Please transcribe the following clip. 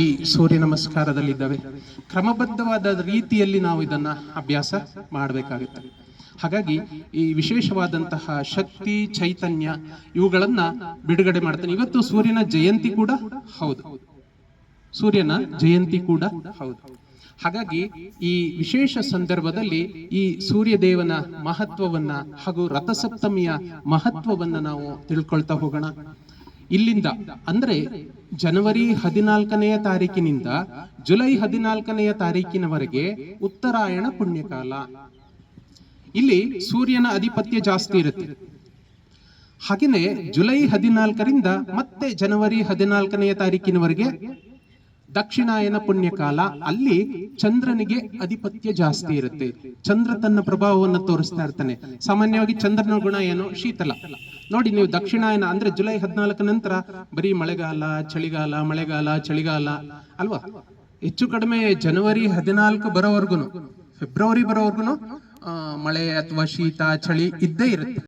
ಈ ಸೂರ್ಯ ನಮಸ್ಕಾರದಲ್ಲಿದ್ದಾವೆ. ಕ್ರಮಬದ್ಧವಾದ ರೀತಿಯಲ್ಲಿ ನಾವು ಇದನ್ನ ಅಭ್ಯಾಸ ಮಾಡಬೇಕಾಗುತ್ತೆ. ಹಾಗಾಗಿ ಈ ವಿಶೇಷವಾದಂತಹ ಶಕ್ತಿ ಚೈತನ್ಯ ಇವುಗಳನ್ನ ಬಿಡುಗಡೆ ಮಾಡ್ತಾನೆ. ಇವತ್ತು ಸೂರ್ಯನ ಜಯಂತಿ ಕೂಡ ಹೌದು, ಸೂರ್ಯನ ಜಯಂತಿ ಕೂಡ ಹೌದು. ಹಾಗಾಗಿ ಈ ವಿಶೇಷ ಸಂದರ್ಭದಲ್ಲಿ ಈ ಸೂರ್ಯ ದೇವನ ಮಹತ್ವವನ್ನ ಹಾಗೂ ರಥಸಪ್ತಮಿಯ ಮಹತ್ವವನ್ನ ನಾವು ತಿಳ್ಕೊಳ್ತಾ ಹೋಗೋಣ. ಇಲ್ಲಿಂದ ಅಂದ್ರೆ ಜನವರಿ 14ನೆಯ ತಾರೀಕಿನಿಂದ ಜುಲೈ 14ನೆಯ ತಾರೀಕಿನವರೆಗೆ ಉತ್ತರಾಯಣ ಪುಣ್ಯಕಾಲ. ಇಲ್ಲಿ ಸೂರ್ಯನ ಅಧಿಪತ್ಯ ಜಾಸ್ತಿ ಇರುತ್ತೆ. ಹಾಗೆಯೇ ಜುಲೈ 14ರಿಂದ ಮತ್ತೆ ಜನವರಿ 14ನೆಯ ತಾರೀಕಿನವರೆಗೆ ದಕ್ಷಿಣಾಯನ ಪುಣ್ಯಕಾಲ. ಅಲ್ಲಿ ಚಂದ್ರನಿಗೆ ಅಧಿಪತ್ಯ ಜಾಸ್ತಿ ಇರುತ್ತೆ. ಚಂದ್ರ ತನ್ನ ಪ್ರಭಾವವನ್ನು ತೋರಿಸ್ತಾ ಇರ್ತಾನೆ. ಸಾಮಾನ್ಯವಾಗಿ ಚಂದ್ರನ ಗುಣ ಏನು? ಶೀತಲ. ನೋಡಿ, ನೀವು ದಕ್ಷಿಣಾಯನ ಅಂದ್ರೆ ಜುಲೈ 14 ನಂತರ ಬರೀ ಮಳೆಗಾಲ, ಚಳಿಗಾಲ, ಮಳೆಗಾಲ, ಚಳಿಗಾಲ ಅಲ್ವಾ? ಹೆಚ್ಚು ಕಡಿಮೆ ಜನವರಿ 14 ಬರೋವರ್ಗುನು, ಫೆಬ್ರವರಿ ಬರೋವರ್ಗುನು ಮಳೆ ಅಥವಾ ಶೀತ ಚಳಿ ಇದ್ದೇ ಇರುತ್ತೆ.